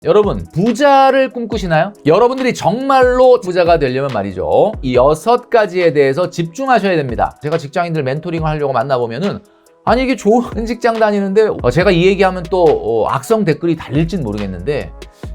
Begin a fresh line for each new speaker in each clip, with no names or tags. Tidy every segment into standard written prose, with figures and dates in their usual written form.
여러분, 부자를 꿈꾸시나요? 여러분들이 정말로 부자가 되려면 말이죠, 이 6가지에 대해서 집중하셔야 됩니다. 제가 직장인들 멘토링을 하려고 만나보면은 아니 이게 좋은 직장 다니는데 제가 이 얘기하면 또 악성 댓글이 달릴진 모르겠는데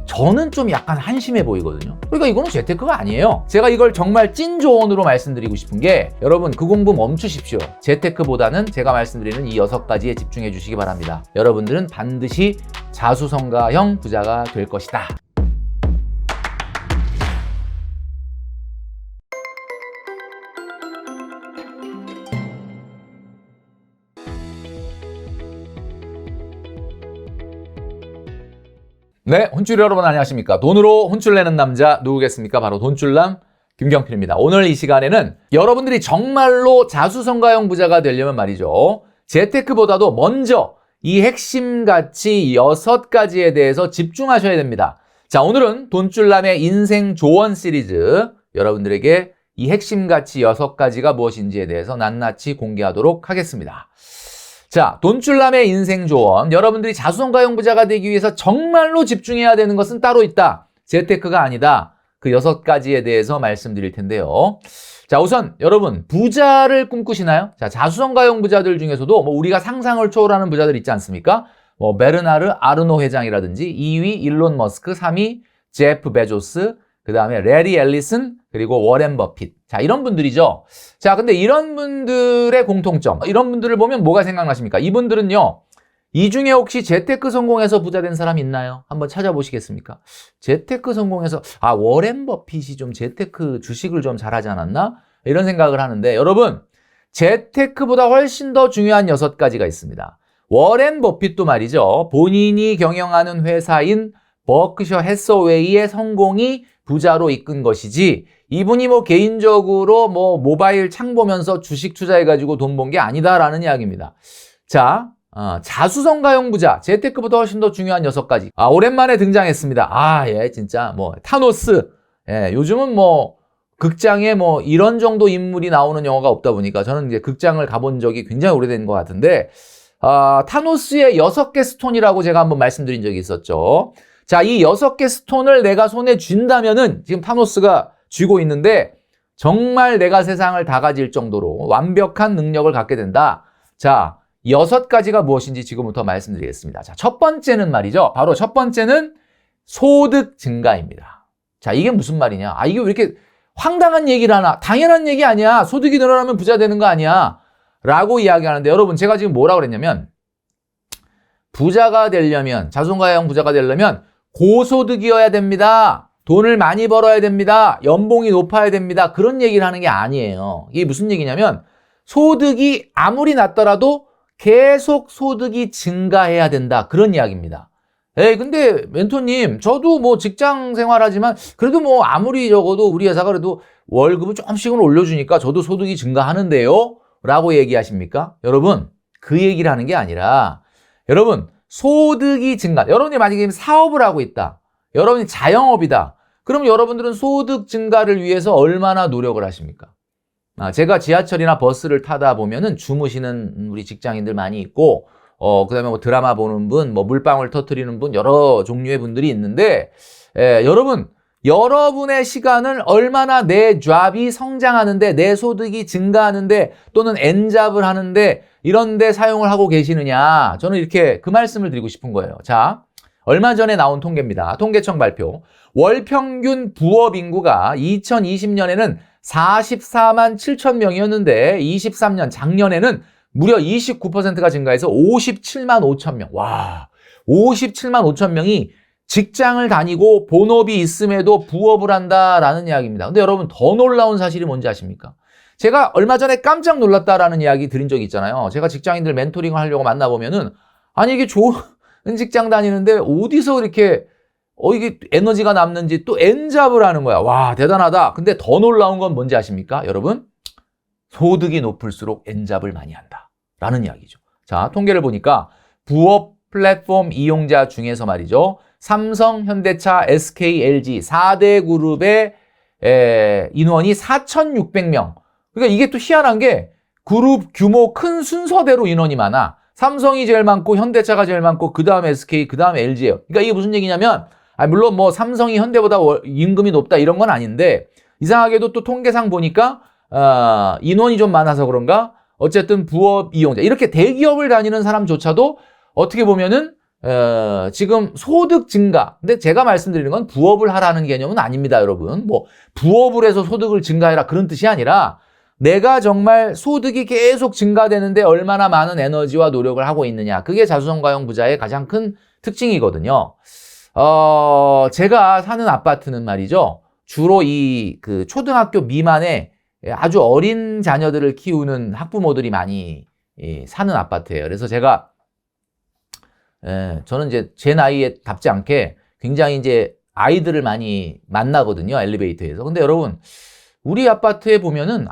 저는 좀 약간 한심해 보이거든요. 그러니까 이거는 재테크가 아니에요. 제가 이걸 정말 찐 조언으로 말씀드리고 싶은 게, 여러분 그 공부 멈추십시오. 재테크보다는 제가 말씀드리는 이 6가지에 집중해 주시기 바랍니다. 여러분들은 반드시 자수성가형 부자가 될 것이다. 네, 혼쭐 여러분 안녕하십니까? 돈으로 혼쭐 내는 남자 누구겠습니까? 바로 돈줄남 김경필입니다. 오늘 이 시간에는 여러분들이 정말로 자수성가형 부자가 되려면 말이죠, 재테크보다도 먼저 이 핵심 가치 6가지에 대해서 집중하셔야 됩니다. 자, 오늘은 돈줄남의 인생 조언 시리즈, 여러분들에게 이 핵심 가치 6가지가 무엇인지에 대해서 낱낱이 공개하도록 하겠습니다. 자, 돈줄남의 인생 조언, 여러분들이 자수성가형 부자가 되기 위해서 정말로 집중해야 되는 것은 따로 있다. 재테크가 아니다. 그 6가지에 대해서 말씀드릴 텐데요. 자, 우선 여러분, 부자를 꿈꾸시나요? 자, 자수성가형 부자들 중에서도 우리가 상상을 초월하는 부자들 있지 않습니까? 베르나르 아르노 회장이라든지 2위 일론 머스크, 3위 제프 베조스, 그 다음에 레리 앨리슨, 그리고 워렌 버핏. 자, 이런 분들이죠. 자, 근데 이런 분들의 공통점, 이런 분들을 보면 뭐가 생각나십니까? 이분들은요, 이 중에 혹시 재테크 성공해서 부자 된 사람 있나요? 한번 찾아보시겠습니까? 재테크 성공해서, 워렌 버핏이 좀 재테크 주식을 좀 잘하지 않았나? 이런 생각을 하는데, 여러분, 재테크보다 훨씬 더 중요한 6가지가 있습니다. 워렌 버핏도 말이죠, 본인이 경영하는 회사인 버크셔 해서웨이의 성공이 부자로 이끈 것이지, 이분이 개인적으로 모바일 창 보면서 주식 투자해가지고 돈 번 게 아니다라는 이야기입니다. 자, 자수성가형 부자, 재테크보다 훨씬 더 중요한 6가지. 오랜만에 등장했습니다. 예, 진짜, 타노스. 예, 요즘은 극장에 이런 정도 인물이 나오는 영화가 없다 보니까 저는 이제 극장을 가본 적이 굉장히 오래된 것 같은데, 타노스의 6개 스톤이라고 제가 한번 말씀드린 적이 있었죠. 자, 이 6개 스톤을 내가 손에 쥔다면은, 지금 타노스가 쥐고 있는데, 정말 내가 세상을 다 가질 정도로 완벽한 능력을 갖게 된다. 자, 6가지가 무엇인지 지금부터 말씀드리겠습니다. 자, 첫 번째는 말이죠, 바로 첫 번째는 소득 증가입니다. 자, 이게 무슨 말이냐? 이게 왜 이렇게 황당한 얘기를 하나? 당연한 얘기 아니야. 소득이 늘어나면 부자 되는 거 아니야? 라고 이야기하는데, 여러분, 제가 지금 뭐라고 그랬냐면, 부자가 되려면, 자수성가형 부자가 되려면 고소득이어야 됩니다. 돈을 많이 벌어야 됩니다. 연봉이 높아야 됩니다. 그런 얘기를 하는 게 아니에요. 이게 무슨 얘기냐면, 소득이 아무리 낮더라도 계속 소득이 증가해야 된다. 그런 이야기입니다. 근데 멘토님, 저도 직장 생활하지만 그래도 아무리 적어도 우리 회사가 그래도 월급을 조금씩은 올려주니까 저도 소득이 증가하는데요? 라고 얘기하십니까? 여러분, 그 얘기를 하는 게 아니라, 여러분, 소득이 증가. 여러분이 만약에 사업을 하고 있다. 여러분이 자영업이다. 그럼 여러분들은 소득 증가를 위해서 얼마나 노력을 하십니까? 제가 지하철이나 버스를 타다 보면은 주무시는 우리 직장인들 많이 있고, 그 다음에 드라마 보는 분, 물방울 터트리는 분, 여러 종류의 분들이 있는데, 여러분, 여러분의 시간을 얼마나 내 잡이 성장하는데, 내 소득이 증가하는데, 또는 엔잡을 하는데, 이런 데 사용을 하고 계시느냐. 저는 이렇게 그 말씀을 드리고 싶은 거예요. 자, 얼마 전에 나온 통계입니다. 통계청 발표. 월 평균 부업 인구가 2020년에는 44만 7천 명이었는데 23년 작년에는 무려 29%가 증가해서 57만 5천 명. 와, 57만 5천 명이 직장을 다니고 본업이 있음에도 부업을 한다라는 이야기입니다. 근데 여러분, 더 놀라운 사실이 뭔지 아십니까? 제가 얼마 전에 깜짝 놀랐다라는 이야기 드린 적이 있잖아요. 제가 직장인들 멘토링을 하려고 만나보면은, 이게 좋은 직장 다니는데 어디서 이렇게 이게 에너지가 남는지 또 엔잡을 하는 거야. 와, 대단하다. 근데 더 놀라운 건 뭔지 아십니까? 여러분, 소득이 높을수록 엔잡을 많이 한다 라는 이야기죠. 자, 통계를 보니까 부업 플랫폼 이용자 중에서 말이죠, 삼성, 현대차, SK, LG 4대 그룹의 인원이 4,600명. 그러니까 이게 또 희한한 게 그룹 규모 큰 순서대로 인원이 많아. 삼성이 제일 많고 현대차가 제일 많고 그 다음에 SK, 그 다음에 LG예요. 그러니까 이게 무슨 얘기냐면 물론 뭐 삼성이 현대보다 임금이 높다 이런 건 아닌데 이상하게도 또 통계상 보니까 인원이 좀 많아서 그런가 어쨌든 부업 이용자 이렇게 대기업을 다니는 사람조차도 어떻게 보면은 지금 소득 증가. 근데 제가 말씀드리는 건 부업을 하라는 개념은 아닙니다, 여러분. 뭐 부업을 해서 소득을 증가해라 그런 뜻이 아니라 내가 정말 소득이 계속 증가되는데 얼마나 많은 에너지와 노력을 하고 있느냐. 그게 자수성가형 부자의 가장 큰 특징이거든요. 제가 사는 아파트는 말이죠. 주로 그 초등학교 미만의 아주 어린 자녀들을 키우는 학부모들이 많이 사는 아파트예요. 그래서 제가 저는 이제 제 나이에 답지 않게 굉장히 이제 아이들을 많이 만나거든요. 엘리베이터에서. 근데 여러분, 우리 아파트에 보면은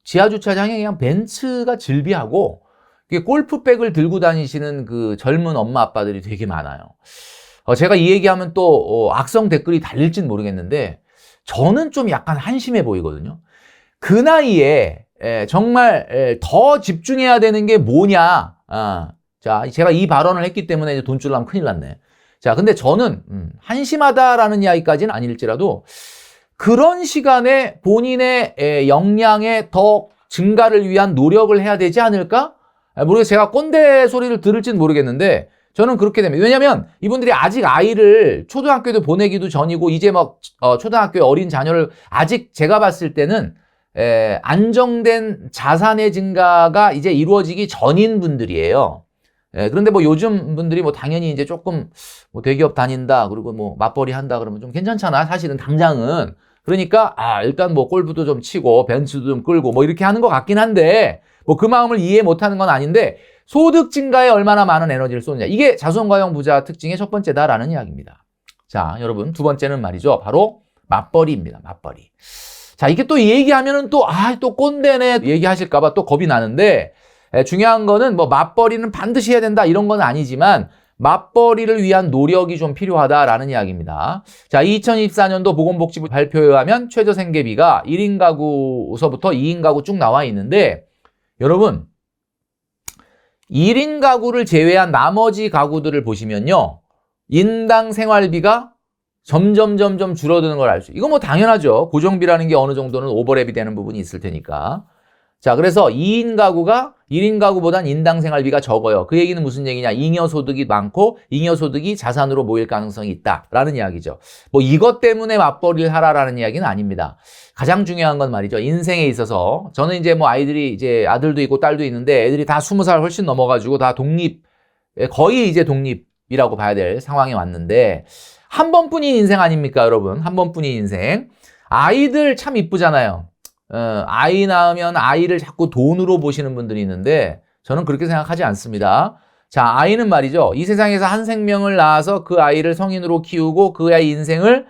지하 주차장에 그냥 벤츠가 질비하고 골프백을 들고 다니시는 그 젊은 엄마 아빠들이 되게 많아요. 제가 이 얘기하면 또 악성 댓글이 달릴진 모르겠는데 저는 좀 약간 한심해 보이거든요. 그 나이에 정말 더 집중해야 되는 게 뭐냐. 자, 제가 이 발언을 했기 때문에 이제 돈줄 나면 큰일 났네. 자, 근데 저는 한심하다라는 이야기까지는 아닐지라도 그런 시간에 본인의 역량의 더 증가를 위한 노력을 해야 되지 않을까? 모르겠어요. 제가 꼰대 소리를 들을지는 모르겠는데 저는 그렇게 됩니다. 왜냐하면 이분들이 아직 아이를 초등학교도 보내기도 전이고 이제 막 초등학교에 어린 자녀를 아직 제가 봤을 때는 안정된 자산의 증가가 이제 이루어지기 전인 분들이에요. 그런데 뭐 요즘 분들이 뭐 당연히 이제 조금 뭐 대기업 다닌다 그리고 뭐 맞벌이 한다 그러면 좀 괜찮잖아. 사실은 당장은. 그러니까 일단 뭐 골프도 좀 치고 벤츠도 좀 끌고 뭐 이렇게 하는 것 같긴 한데 뭐 그 마음을 이해 못하는 건 아닌데 소득 증가에 얼마나 많은 에너지를 쏟느냐. 이게 자수성가형 부자 특징의 첫 번째다라는 이야기입니다. 자, 여러분 두 번째는 말이죠. 바로 맞벌이입니다. 맞벌이. 자, 이게 또 얘기하면은 또 꼰대네 얘기하실까봐 또 겁이 나는데 중요한 거는 뭐 맞벌이는 반드시 해야 된다 이런 건 아니지만 맞벌이를 위한 노력이 좀 필요하다라는 이야기입니다. 자, 2024년도 보건복지부 발표에 의하면 최저 생계비가 1인 가구서부터 2인 가구 쭉 나와 있는데 여러분 1인 가구를 제외한 나머지 가구들을 보시면요. 인당 생활비가 점점 줄어드는 걸 알 수. 이거 뭐 당연하죠. 고정비라는 게 어느 정도는 오버랩이 되는 부분이 있을 테니까. 자, 그래서 2인 가구가 1인 가구보단 인당 생활비가 적어요. 그 얘기는 무슨 얘기냐? 잉여 소득이 많고 잉여 소득이 자산으로 모일 가능성이 있다라는 이야기죠. 뭐 이것 때문에 맞벌이를 하라라는 이야기는 아닙니다. 가장 중요한 건 말이죠. 인생에 있어서 저는 이제 뭐 아이들이 이제 아들도 있고 딸도 있는데 애들이 다 20살 훨씬 넘어가지고 다 거의 이제 독립이라고 봐야 될 상황에 왔는데 한 번뿐인 인생 아닙니까, 여러분? 한 번뿐인 인생. 아이들 참 이쁘잖아요. 아이 낳으면 아이를 자꾸 돈으로 보시는 분들이 있는데 저는 그렇게 생각하지 않습니다. 자, 아이는 말이죠. 이 세상에서 한 생명을 낳아서 그 아이를 성인으로 키우고 그 아이 인생을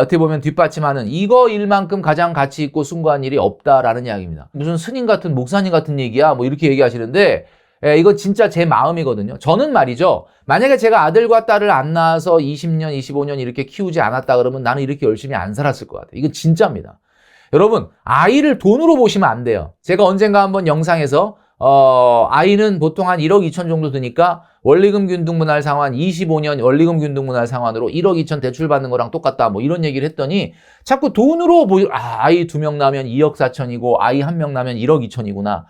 어떻게 보면 뒷받침하는 이거 일만큼 가장 가치 있고 숭고한 일이 없다라는 이야기입니다. 무슨 스님 같은 목사님 같은 얘기야 뭐 이렇게 얘기하시는데 이거 진짜 제 마음이거든요. 저는 말이죠. 만약에 제가 아들과 딸을 안 낳아서 20년, 25년 이렇게 키우지 않았다 그러면 나는 이렇게 열심히 안 살았을 것 같아요. 이건 진짜입니다. 여러분, 아이를 돈으로 보시면 안 돼요. 제가 언젠가 한번 영상에서 아이는 보통 한 1억 2천 정도 드니까 원리금 균등분할 상환 25년 원리금 균등분할 상환으로 1억 2천 대출 받는 거랑 똑같다 뭐 이런 얘기를 했더니 자꾸 돈으로 아이 2명 나면 2억 4천이고 아이 1명 나면 1억 2천이구나.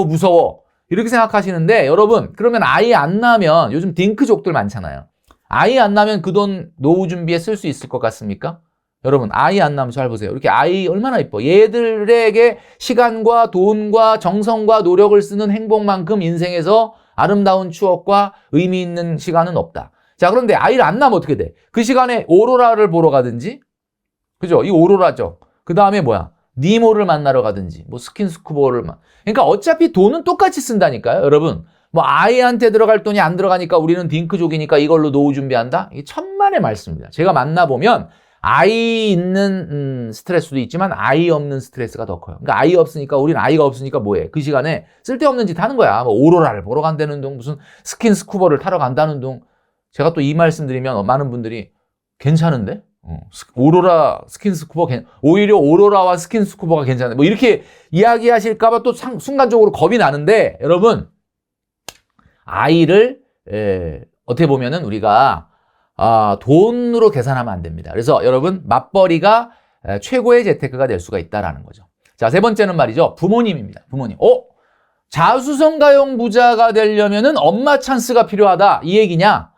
무서워. 이렇게 생각하시는데 여러분, 그러면 아이 안 낳으면 요즘 딩크족들 많잖아요. 아이 안 낳으면 그 돈 노후 준비에 쓸 수 있을 것 같습니까? 여러분, 아이 안 낳으면 잘 보세요. 이렇게 아이 얼마나 이뻐. 얘들에게 시간과 돈과 정성과 노력을 쓰는 행복만큼 인생에서 아름다운 추억과 의미 있는 시간은 없다. 자, 그런데 아이를 안 낳으면 어떻게 돼? 그 시간에 오로라를 보러 가든지, 그죠? 이 오로라죠. 그 다음에 뭐야? 니모를 만나러 가든지, 뭐 스킨스쿠버를 그러니까 어차피 돈은 똑같이 쓴다니까요, 여러분. 뭐 아이한테 들어갈 돈이 안 들어가니까 우리는 딩크족이니까 이걸로 노후 준비한다? 이게 천만의 말씀입니다. 제가 만나보면 아이 있는 스트레스도 있지만 아이 없는 스트레스가 더 커요. 그러니까 아이 없으니까 우리는 아이가 없으니까 뭐해? 그 시간에 쓸데없는 짓 하는 거야. 뭐 오로라를 보러 간다는 둥, 무슨 스킨스쿠버를 타러 간다는 둥. 제가 또 이 말씀 드리면 많은 분들이 괜찮은데? 오로라 스킨스쿠버 오히려 오로라와 스킨스쿠버가 괜찮네. 뭐 이렇게 이야기하실까봐 또 순간적으로 겁이 나는데 여러분 아이를 어떻게 보면은 우리가 돈으로 계산하면 안 됩니다. 그래서 여러분 맞벌이가 최고의 재테크가 될 수가 있다라는 거죠. 자, 세 번째는 말이죠. 부모님입니다. 부모님. 자수성가형 부자가 되려면은 엄마 찬스가 필요하다. 이 얘기냐?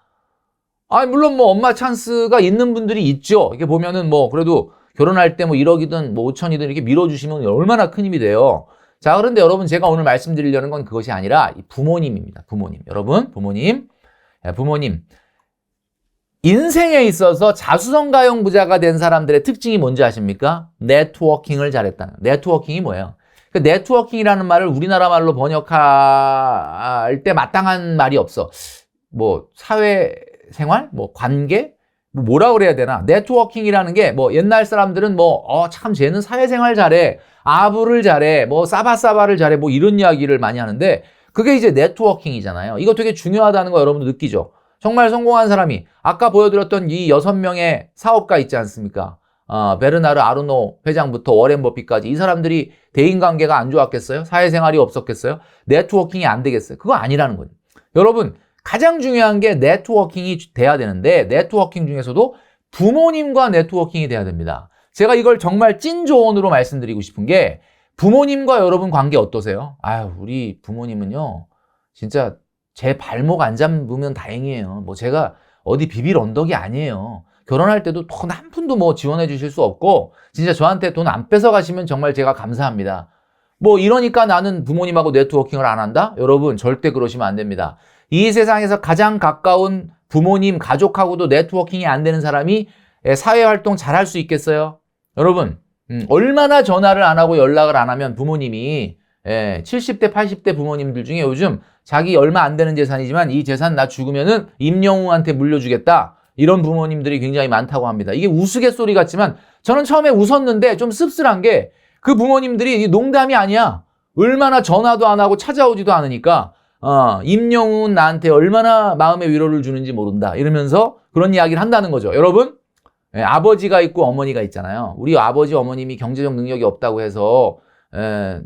물론 뭐 엄마 찬스가 있는 분들이 있죠. 이렇게 보면은 뭐 그래도 결혼할 때 뭐 1억이든 뭐 5천이든 이렇게 밀어주시면 얼마나 큰 힘이 돼요. 자, 그런데 여러분 제가 오늘 말씀드리려는 건 그것이 아니라 부모님입니다. 부모님. 여러분, 부모님. 부모님. 인생에 있어서 자수성가형 부자가 된 사람들의 특징이 뭔지 아십니까? 네트워킹을 잘했다는. 네트워킹이 뭐예요? 그 네트워킹이라는 말을 우리나라 말로 번역할 때 마땅한 말이 없어. 뭐 사회생활, 뭐 관계, 뭐라 그래야 되나? 네트워킹이라는 게 뭐 옛날 사람들은 참 쟤는 사회생활 잘해, 아부를 잘해, 뭐 사바사바를 잘해, 뭐 이런 이야기를 많이 하는데 그게 이제 네트워킹이잖아요. 이거 되게 중요하다는 거 여러분도 느끼죠? 정말 성공한 사람이 아까 보여드렸던 이 6명의 사업가 있지 않습니까? 베르나르 아르노 회장부터 워렌 버핏까지 이 사람들이 대인관계가 안 좋았겠어요? 사회생활이 없었겠어요? 네트워킹이 안 되겠어요? 그거 아니라는 거죠. 여러분 가장 중요한 게 네트워킹이 돼야 되는데 네트워킹 중에서도 부모님과 네트워킹이 돼야 됩니다. 제가 이걸 정말 찐 조언으로 말씀드리고 싶은 게 부모님과 여러분 관계 어떠세요? 우리 부모님은요 진짜 제 발목 안 잡으면 다행이에요. 뭐 제가 어디 비빌 언덕이 아니에요. 결혼할 때도 돈 한 푼도 뭐 지원해 주실 수 없고 진짜 저한테 돈 안 뺏어 가시면 정말 제가 감사합니다. 뭐 이러니까 나는 부모님하고 네트워킹을 안 한다? 여러분 절대 그러시면 안 됩니다. 이 세상에서 가장 가까운 부모님, 가족하고도 네트워킹이 안 되는 사람이 사회활동 잘 할 수 있겠어요? 여러분 얼마나 전화를 안 하고 연락을 안 하면 부모님이 70대, 80대 부모님들 중에 요즘 자기 얼마 안 되는 재산이지만 이 재산 나 죽으면은 임영웅한테 물려주겠다. 이런 부모님들이 굉장히 많다고 합니다. 이게 우스갯소리 같지만 저는 처음에 웃었는데 좀 씁쓸한 게 그 부모님들이 농담이 아니야. 얼마나 전화도 안 하고 찾아오지도 않으니까 임영웅은 나한테 얼마나 마음의 위로를 주는지 모른다. 이러면서 그런 이야기를 한다는 거죠. 여러분 아버지가 있고 어머니가 있잖아요. 우리 아버지 어머님이 경제적 능력이 없다고 해서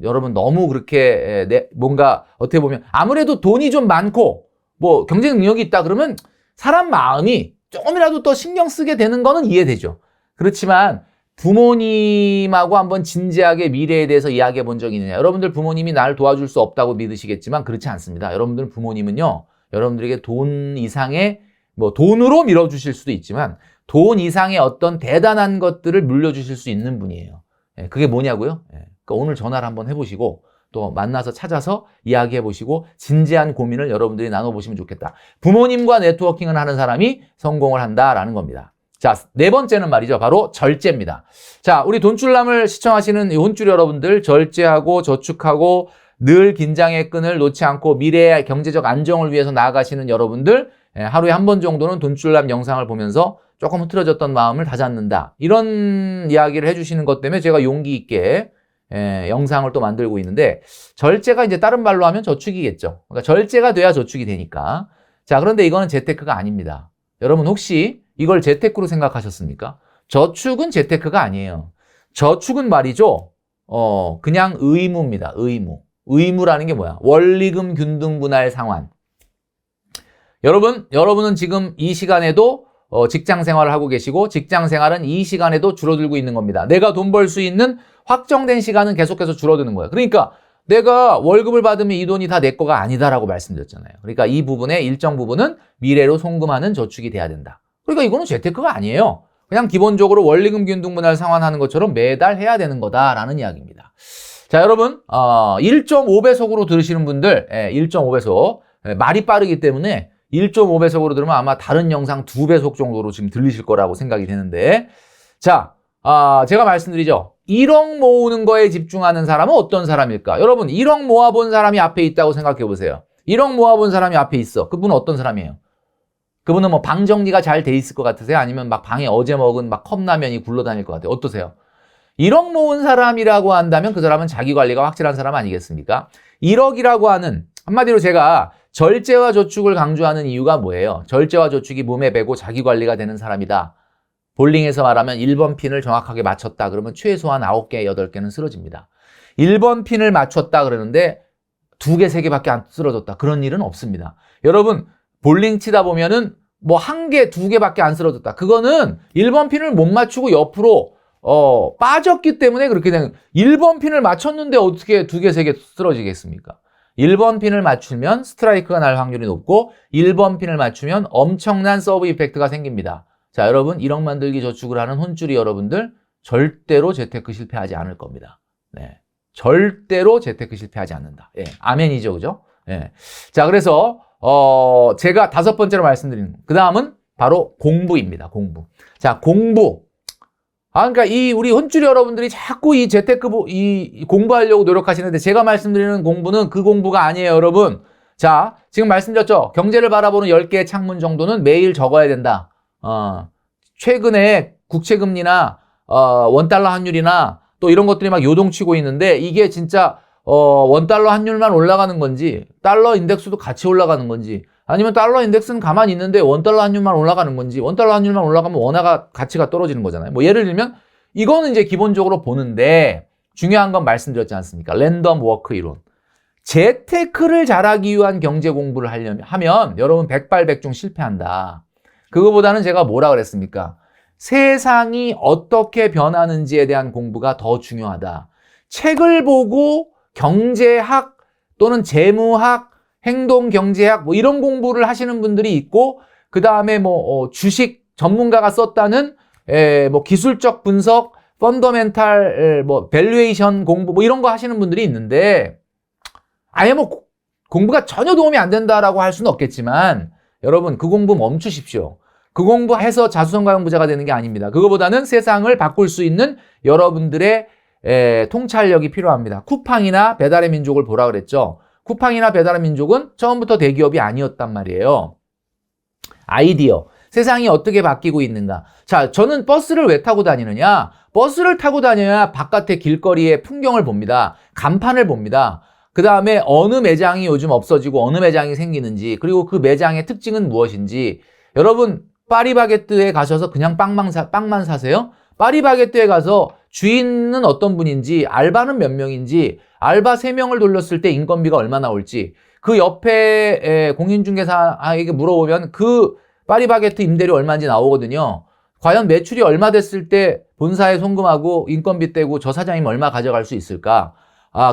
여러분 너무 그렇게 뭔가 어떻게 보면 아무래도 돈이 좀 많고 뭐 경제적 능력이 있다 그러면 사람 마음이 조금이라도 더 신경 쓰게 되는 거는 이해되죠. 그렇지만 부모님하고 한번 진지하게 미래에 대해서 이야기해 본 적이 있느냐. 여러분들 부모님이 나를 도와줄 수 없다고 믿으시겠지만 그렇지 않습니다. 여러분들 부모님은요 여러분들에게 돈 이상의 뭐 돈으로 밀어주실 수도 있지만 돈 이상의 어떤 대단한 것들을 물려주실 수 있는 분이에요. 그게 뭐냐고요? 그러니까 오늘 전화를 한번 해보시고 또 만나서 찾아서 이야기해보시고 진지한 고민을 여러분들이 나눠보시면 좋겠다. 부모님과 네트워킹을 하는 사람이 성공을 한다라는 겁니다. 자, 네 번째는 말이죠. 바로 절제입니다. 자, 우리 돈줄남을 시청하시는 혼줄 여러분들 절제하고 저축하고 늘 긴장의 끈을 놓지 않고 미래의 경제적 안정을 위해서 나아가시는 여러분들 하루에 한 번 정도는 돈줄남 영상을 보면서 조금 흐트러졌던 마음을 다잡는다. 이런 이야기를 해주시는 것 때문에 제가 용기 있게 영상을 또 만들고 있는데 절제가 이제 다른 말로 하면 저축이겠죠. 그러니까 절제가 돼야 저축이 되니까. 자, 그런데 이거는 재테크가 아닙니다. 여러분 혹시 이걸 재테크로 생각하셨습니까? 저축은 재테크가 아니에요. 저축은 말이죠. 그냥 의무입니다. 의무. 의무라는 게 뭐야? 원리금 균등 분할 상환. 여러분은 지금 이 시간에도 직장 생활을 하고 계시고 직장 생활은 이 시간에도 줄어들고 있는 겁니다. 내가 돈 벌 수 있는 확정된 시간은 계속해서 줄어드는 거예요. 그러니까 내가 월급을 받으면 이 돈이 다 내 거가 아니다라고 말씀드렸잖아요. 그러니까 이 부분의 일정 부분은 미래로 송금하는 저축이 돼야 된다. 그러니까 이거는 재테크가 아니에요. 그냥 기본적으로 원리금 균등 분할 상환하는 것처럼 매달 해야 되는 거다라는 이야기입니다. 자, 여러분 1.5배속으로 들으시는 분들 1.5배속 말이 빠르기 때문에 1.5배속으로 들으면 아마 다른 영상 2배속 정도로 지금 들리실 거라고 생각이 되는데 자, 제가 말씀드리죠. 1억 모으는 거에 집중하는 사람은 어떤 사람일까? 여러분 1억 모아본 사람이 앞에 있다고 생각해 보세요. 1억 모아본 사람이 앞에 있어. 그분은 어떤 사람이에요? 그분은 뭐 방 정리가 잘 돼 있을 것 같으세요? 아니면 막 방에 어제 먹은 막 컵라면이 굴러다닐 것 같아요? 어떠세요? 1억 모은 사람이라고 한다면 그 사람은 자기 관리가 확실한 사람 아니겠습니까? 1억이라고 하는 한마디로 제가 절제와 저축을 강조하는 이유가 뭐예요? 절제와 저축이 몸에 배고 자기 관리가 되는 사람이다. 볼링에서 말하면 1번 핀을 정확하게 맞췄다 그러면 최소한 9개, 8개는 쓰러집니다. 1번 핀을 맞췄다 그러는데 2개, 3개밖에 안 쓰러졌다. 그런 일은 없습니다. 여러분 볼링 치다 보면은 뭐 한 개, 두 개밖에 안 쓰러졌다. 그거는 1번 핀을 못 맞추고 옆으로 빠졌기 때문에 그렇게 된 1번 핀을 맞췄는데 어떻게 두 개, 세 개 쓰러지겠습니까? 1번 핀을 맞추면 스트라이크가 날 확률이 높고 1번 핀을 맞추면 엄청난 서브 이펙트가 생깁니다. 자, 여러분 1억 만들기 저축을 하는 혼줄이 여러분들 절대로 재테크 실패하지 않을 겁니다. 네. 절대로 재테크 실패하지 않는다. 예. 아멘이죠. 그죠? 예. 자, 그래서 제가 5번째로 말씀드리는 그 다음은 바로 공부입니다. 공부. 자, 공부. 그러니까 우리 혼줄이 여러분들이 자꾸 이 재테크 이 공부하려고 노력하시는데 제가 말씀드리는 공부는 그 공부가 아니에요, 여러분. 자, 지금 말씀드렸죠. 경제를 바라보는 10개의 창문 정도는 매일 적어야 된다. 최근에 국채금리나 원달러 환율이나 또 이런 것들이 막 요동치고 있는데 이게 진짜 원달러 환율만 올라가는 건지 달러 인덱스도 같이 올라가는 건지 아니면 달러 인덱스는 가만히 있는데 원달러 환율만 올라가는 건지 원달러 환율만 올라가면 원화가 가치가 떨어지는 거잖아요. 뭐 예를 들면 이거는 이제 기본적으로 보는데 중요한 건 말씀드렸지 않습니까? 랜덤 워크 이론. 재테크를 잘하기 위한 경제 공부를 하면 여러분 백발백중 실패한다. 그거보다는 제가 뭐라 그랬습니까? 세상이 어떻게 변하는지에 대한 공부가 더 중요하다. 책을 보고 경제학 또는 재무학, 행동경제학 뭐 이런 공부를 하시는 분들이 있고 그 다음에 뭐 주식 전문가가 썼다는 뭐 기술적 분석, 펀더멘탈 뭐 밸류에이션 공부 뭐 이런 거 하시는 분들이 있는데 아예 뭐 공부가 전혀 도움이 안 된다라고 할 수는 없겠지만 여러분 그 공부 멈추십시오. 그 공부해서 자수성가형 부자가 되는 게 아닙니다. 그거보다는 세상을 바꿀 수 있는 여러분들의 통찰력이 필요합니다. 쿠팡이나 배달의 민족을 보라 그랬죠. 쿠팡이나 배달의 민족은 처음부터 대기업이 아니었단 말이에요. 아이디어. 세상이 어떻게 바뀌고 있는가. 자, 저는 버스를 왜 타고 다니느냐? 버스를 타고 다녀야 바깥의 길거리의 풍경을 봅니다. 간판을 봅니다. 그 다음에 어느 매장이 요즘 없어지고 어느 매장이 생기는지 그리고 그 매장의 특징은 무엇인지 여러분 파리바게뜨에 가셔서 그냥 빵만 사세요? 파리바게뜨에 가서 주인은 어떤 분인지 알바는 몇 명인지 알바 3명을 돌렸을 때 인건비가 얼마나 올지 그 옆에 공인중개사에게 물어보면 그 파리바게뜨 임대료 얼마인지 나오거든요. 과연 매출이 얼마 됐을 때 본사에 송금하고 인건비 떼고 저 사장님 얼마 가져갈 수 있을까?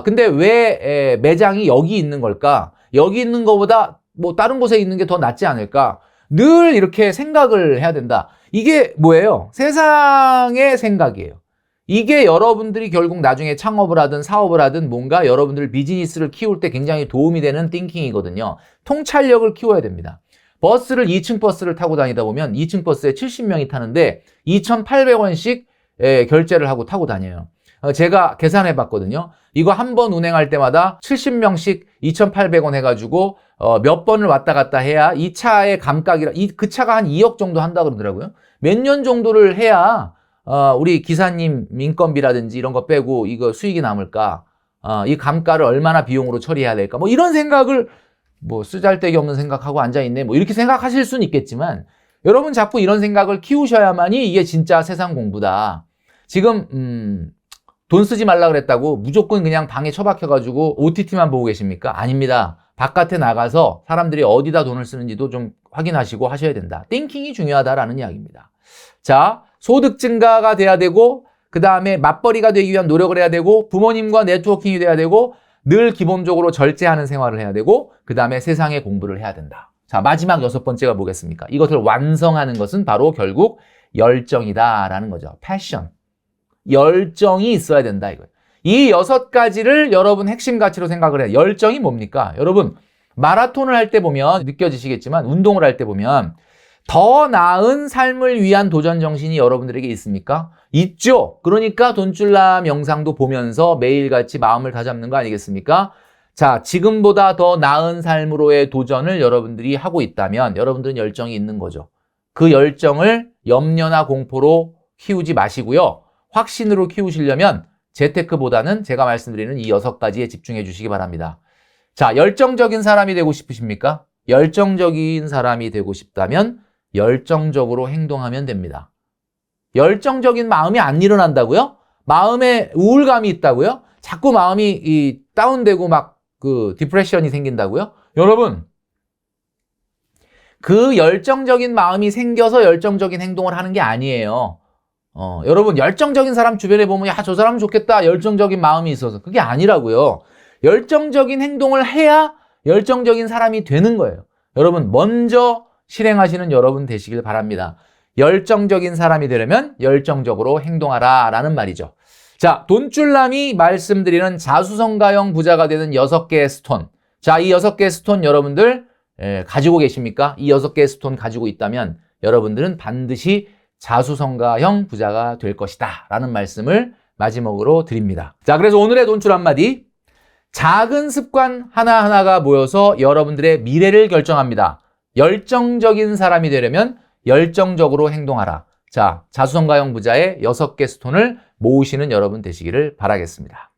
근데 왜 매장이 여기 있는 걸까? 여기 있는 것보다 뭐 다른 곳에 있는 게 더 낫지 않을까? 늘 이렇게 생각을 해야 된다. 이게 뭐예요? 세상의 생각이에요. 이게 여러분들이 결국 나중에 창업을 하든 사업을 하든 뭔가 여러분들 비즈니스를 키울 때 굉장히 도움이 되는 띵킹이거든요. 통찰력을 키워야 됩니다. 버스를 2층 버스를 타고 다니다 보면 2층 버스에 70명이 타는데 2,800원씩 결제를 하고 타고 다녀요. 제가 계산해 봤거든요. 이거 한 번 운행할 때마다 70명씩 2,800원 해가지고 몇 번을 왔다 갔다 해야 이 차의 감가기라 그 차가 한 2억 정도 한다 그러더라고요. 몇 년 정도를 해야 우리 기사님 인건비라든지 이런 거 빼고 이거 수익이 남을까? 이 감가를 얼마나 비용으로 처리해야 될까? 뭐 이런 생각을 뭐 쓰잘데기 없는 생각하고 앉아있네. 뭐 이렇게 생각하실 수는 있겠지만 여러분 자꾸 이런 생각을 키우셔야만이 이게 진짜 세상 공부다. 지금 돈 쓰지 말라 그랬다고 무조건 그냥 방에 처박혀가지고 OTT만 보고 계십니까? 아닙니다. 바깥에 나가서 사람들이 어디다 돈을 쓰는지도 좀 확인하시고 하셔야 된다. 띵킹이 중요하다라는 이야기입니다. 자, 소득 증가가 돼야 되고 그 다음에 맞벌이가 되기 위한 노력을 해야 되고 부모님과 네트워킹이 돼야 되고 늘 기본적으로 절제하는 생활을 해야 되고 그 다음에 세상의 공부를 해야 된다. 자, 마지막 6번째가 뭐겠습니까? 이것을 완성하는 것은 바로 결국 열정이다라는 거죠. 패션. 열정이 있어야 된다 이거예요. 이 6가지를 여러분 핵심 가치로 생각을 해요. 열정이 뭡니까? 여러분 마라톤을 할 때 보면 느껴지시겠지만 운동을 할 때 보면 더 나은 삶을 위한 도전 정신이 여러분들에게 있습니까? 있죠. 그러니까 돈줄남 영상도 보면서 매일같이 마음을 다잡는 거 아니겠습니까? 자, 지금보다 더 나은 삶으로의 도전을 여러분들이 하고 있다면 여러분들은 열정이 있는 거죠. 그 열정을 염려나 공포로 키우지 마시고요. 확신으로 키우시려면 재테크보다는 제가 말씀드리는 이 6가지에 집중해 주시기 바랍니다. 자, 열정적인 사람이 되고 싶으십니까? 열정적인 사람이 되고 싶다면 열정적으로 행동하면 됩니다. 열정적인 마음이 안 일어난다고요? 마음에 우울감이 있다고요? 자꾸 마음이 다운되고 막 디프레션이 생긴다고요? 여러분, 그 열정적인 마음이 생겨서 열정적인 행동을 하는 게 아니에요. 여러분 열정적인 사람 주변에 보면 야, 저 사람은 좋겠다. 열정적인 마음이 있어서. 그게 아니라고요. 열정적인 행동을 해야 열정적인 사람이 되는 거예요. 여러분 먼저 실행하시는 여러분 되시길 바랍니다. 열정적인 사람이 되려면 열정적으로 행동하라 라는 말이죠. 자, 돈줄남이 말씀드리는 자수성가형 부자가 되는 6개의 스톤. 자, 이 6개의 스톤 여러분들 가지고 계십니까? 이 6개의 스톤 가지고 있다면 여러분들은 반드시 자수성가형 부자가 될 것이다 라는 말씀을 마지막으로 드립니다. 자, 그래서 오늘의 돈줄 한마디. 작은 습관 하나하나가 모여서 여러분들의 미래를 결정합니다. 열정적인 사람이 되려면 열정적으로 행동하라. 자, 자수성가형 부자의 6개 스톤을 모으시는 여러분 되시기를 바라겠습니다.